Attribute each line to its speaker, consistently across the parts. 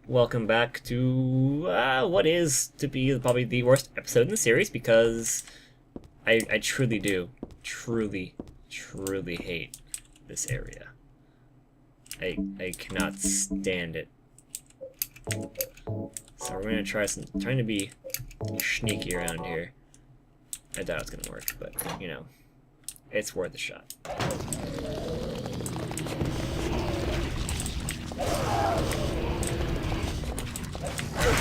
Speaker 1: Welcome back to what is to be probably the worst episode in the series because I truly do, truly hate this area. I cannot stand it. So we're gonna trying to be sneaky around here. I doubt it's gonna work, but you know, it's worth a shot.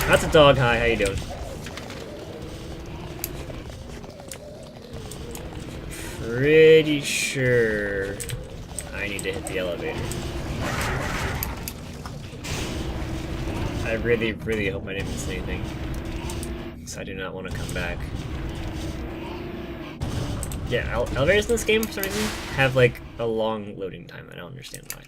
Speaker 1: That's a dog. Hi, how you doing? Pretty sure I need to hit the elevator. I really hope I didn't miss anything. So I do not want to come back. Yeah, elevators in this game for some reason have like a long loading time. I don't understand why.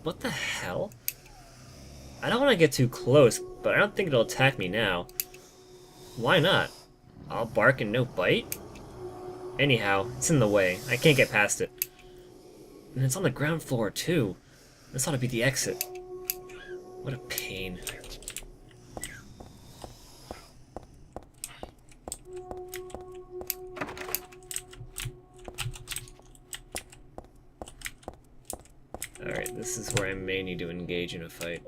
Speaker 1: What the hell? I don't want to get too close, but I don't think it'll attack me now. Why not? I'll bark and no bite? Anyhow, it's in the way. I can't get past it. And it's on the ground floor, too. This ought to be the exit. What a pain. Alright, this is where I may need to engage in a fight.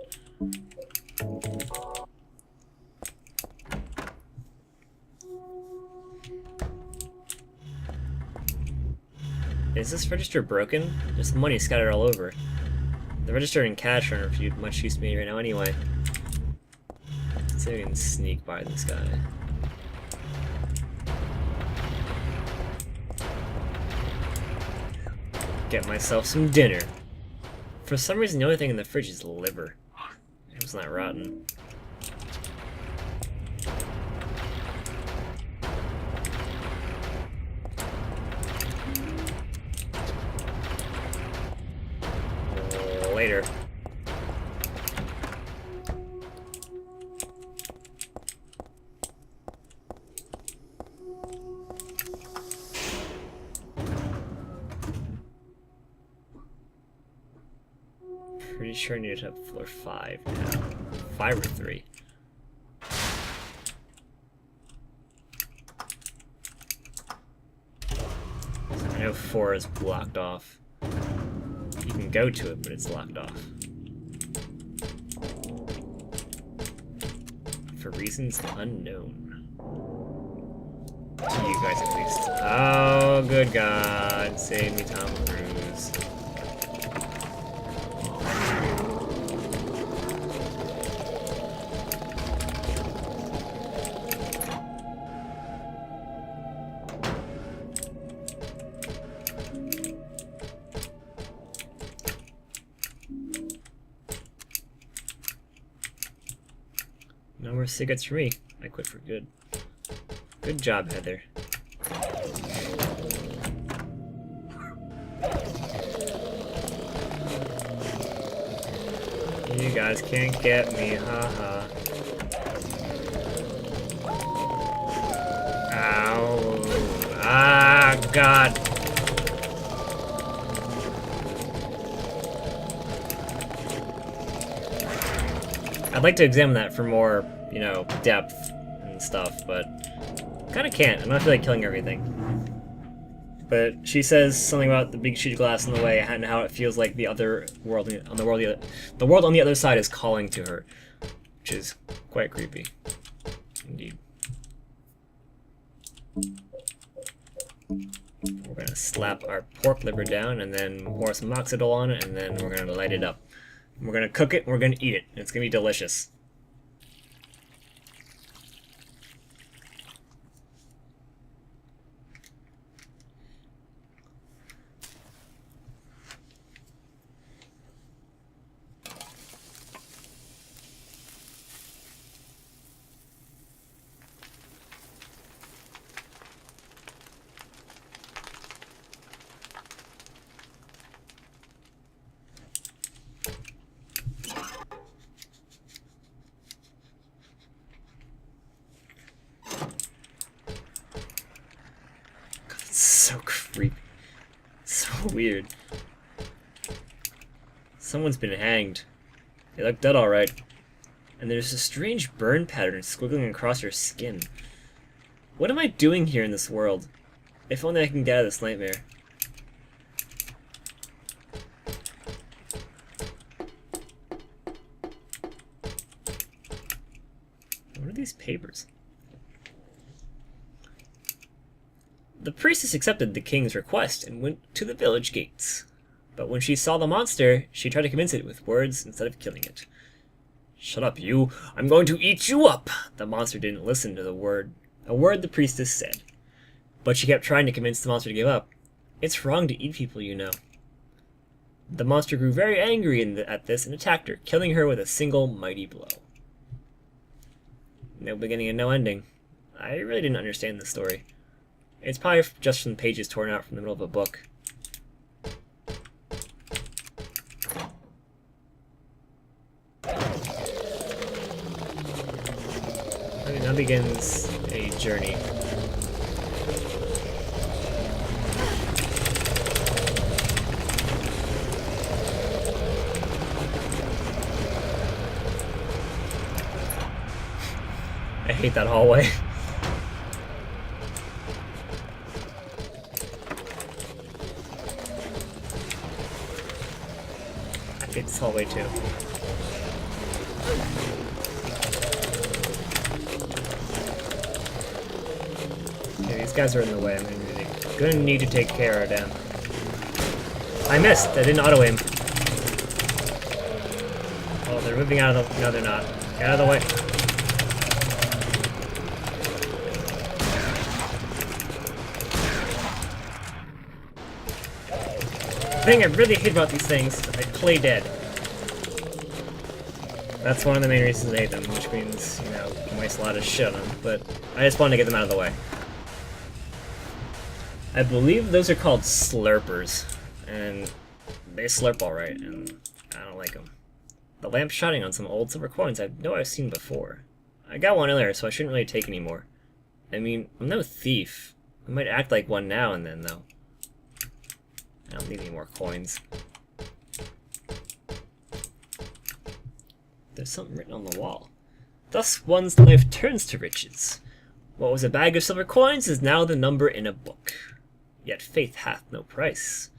Speaker 1: Is this register broken? There's money scattered all over. The register and cash aren't of much use to me right now anyway. Let's see if I can sneak by this guy. Get myself some dinner. For some reason, the only thing in the fridge is liver. It's not rotten. Later. Pretty sure I need to have floor 5 now. 5 or 3. I know 4 is blocked off. You can go to it, but it's locked off. For reasons unknown. To you guys at least. Oh, good God. Save me, Tom Cruise. No more cigarettes for me. I quit for good. Good job, Heather. You guys can't get me, haha. Ow. Ah, God. I'd like to examine that for more, you know, depth and stuff, but kind of can't. I'm not feel like killing everything. But she says something about the big sheet of glass in the way and how it feels like the other world on the world on the other side is calling to her, which is quite creepy, indeed. We're gonna slap our pork liver down and then pour some moxidol on it, and then we're gonna light it up. We're gonna cook it and we're gonna eat it. It's gonna be delicious. weird. Someone's been hanged. They look dead alright. And there's a strange burn pattern squiggling across her skin. What am I doing here in this world? If only I can get out of this nightmare. What are these papers? The priestess accepted the king's request and went to the village gates. But when she saw the monster, she tried to convince it with words instead of killing it. "Shut up, you! I'm going to eat you up!" The monster didn't listen to a word the priestess said. But she kept trying to convince the monster to give up. It's wrong to eat people, you know. The monster grew very angry at this and attacked her, killing her with a single mighty blow. No beginning and no ending. I really didn't understand this story. It's probably just from pages torn out from the middle of a book. Okay, now begins a journey. I hate that hallway. I hate this hallway too. Okay, these guys are in the way. I'm gonna need to take care of them. I missed! I didn't auto-aim. Oh, they're moving out of the... No, they're not. Get out of the way. The thing I really hate about these things is they play dead. That's one of the main reasons I hate them, which means, you know, you can waste a lot of shit on them, but I just wanted to get them out of the way. I believe those are called slurpers, and they slurp alright, and I don't like them. The lamp's shining on some old silver coins I know I've seen before. I got one earlier, so I shouldn't really take any more. I mean, I'm no thief. I might act like one now and then, though. I don't need any more coins. There's something written on the wall. Thus one's life turns to riches. What was a bag of silver coins is now the number in a book. Yet faith hath no price.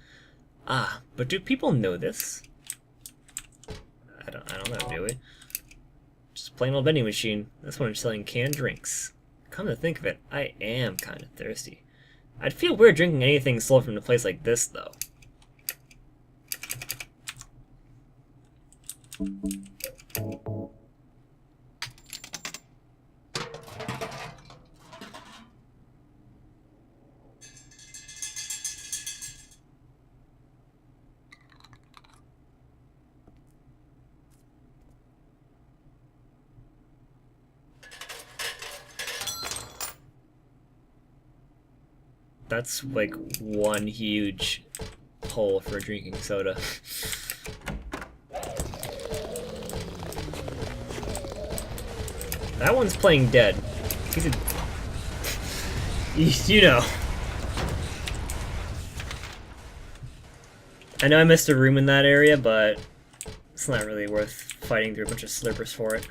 Speaker 1: Ah, but do people know this? I don't know, do we? Just plain old vending machine. This one is selling canned drinks. Come to think of it, I am kind of thirsty. I'd feel weird drinking anything sold from a place like this, though. That's like one huge hole for drinking soda. That one's playing dead. He's a... You know. I know I missed a room in that area, but it's not really worth fighting through a bunch of slurpers for it.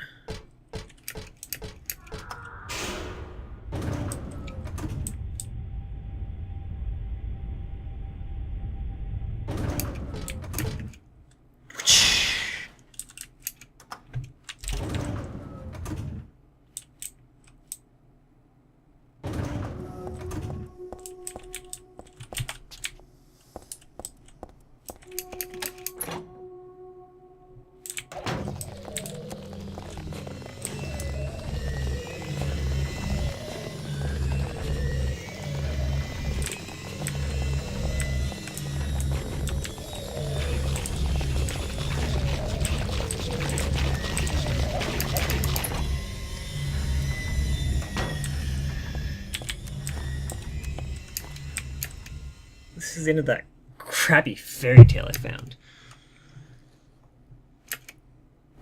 Speaker 1: This is the end of that crappy fairy tale I found.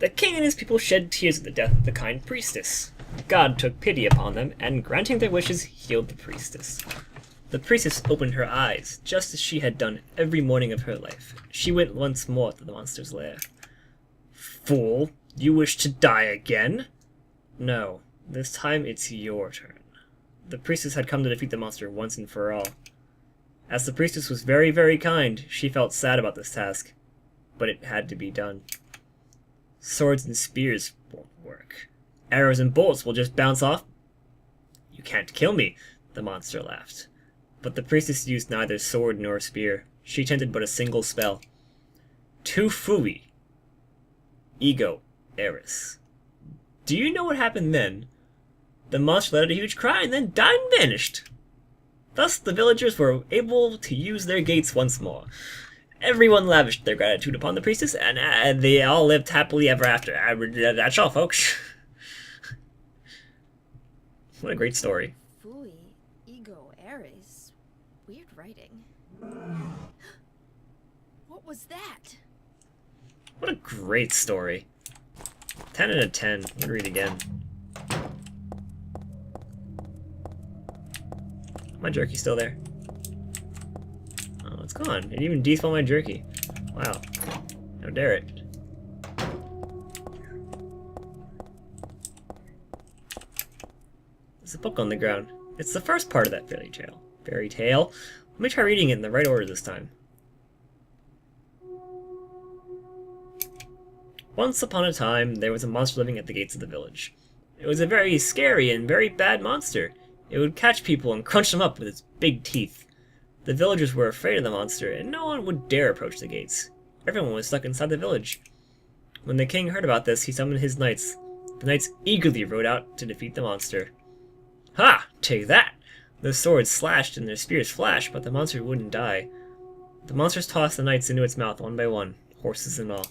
Speaker 1: The king and his people shed tears at the death of the kind priestess. God took pity upon them, and granting their wishes, healed the priestess. The priestess opened her eyes, just as she had done every morning of her life. She went once more to the monster's lair. Fool, you wish to die again? No, this time it's your turn. The priestess had come to defeat the monster once and for all. As the priestess was very, very kind, she felt sad about this task, but it had to be done. Swords and spears won't work. Arrows and bolts will just bounce off. You can't kill me, the monster laughed. But the priestess used neither sword nor spear. She attempted but a single spell. Tu Fui. Ego Eris. Do you know what happened then? The monster let out a huge cry and then died and vanished. Thus the villagers were able to use their gates once more. Everyone lavished their gratitude upon the priestess, and they all lived happily ever after. That's all, folks. What a great story.
Speaker 2: Fui, Ego Eris. Weird writing. What was that?
Speaker 1: What a great story. 10 out of 10. I'm gonna read again. My jerky's still there. Oh, it's gone. It even despawned my jerky. Wow. How dare it. There's a book on the ground. It's the first part of that fairy tale. Let me try reading it in the right order this time. Once upon a time, there was a monster living at the gates of the village. It was a very scary and very bad monster. It would catch people and crunch them up with its big teeth. The villagers were afraid of the monster, and no one would dare approach the gates. Everyone was stuck inside the village. When the king heard about this, he summoned his knights. The knights eagerly rode out to defeat the monster. Ha! Take that! Their swords slashed and their spears flashed, but the monster wouldn't die. The monsters tossed the knights into its mouth one by one, horses and all.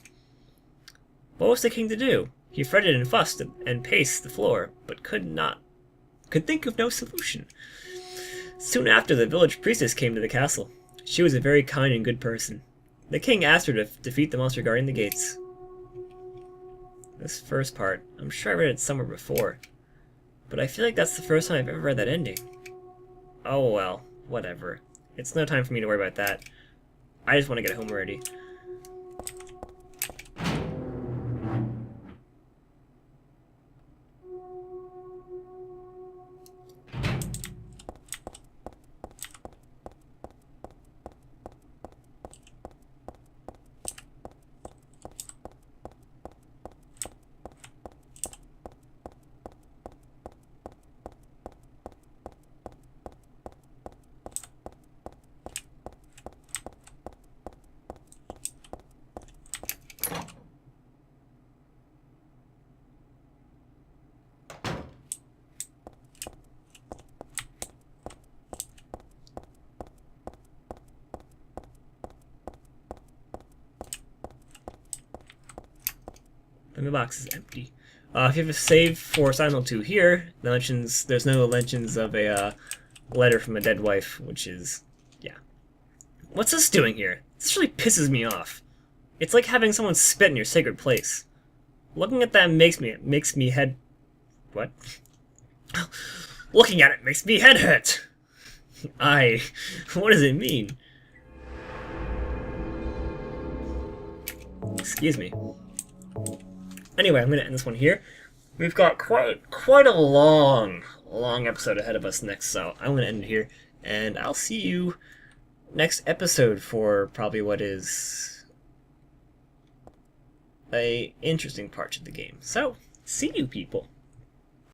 Speaker 1: What was the king to do? He fretted and fussed and paced the floor, but could think of no solution. Soon after, the village priestess came to the castle. She was a very kind and good person. The king asked her to defeat the monster guarding the gates. This first part, I'm sure I read it somewhere before, but I feel like that's the first time I've ever read that ending. Oh well, whatever. It's no time for me to worry about that. I just want to get home already. The box is empty. If you have a save for Silent Hill 2 here, there's no legends of a letter from a dead wife, which is, yeah. What's this doing here? This really pisses me off. It's like having someone spit in your sacred place. Looking at that makes me head... What? Looking at it makes me head hurt! What does it mean? Excuse me. Anyway, I'm going to end this one here. We've got quite a long episode ahead of us next, so I'm going to end it here, and I'll see you next episode for probably what is a interesting part of the game. So, see you people!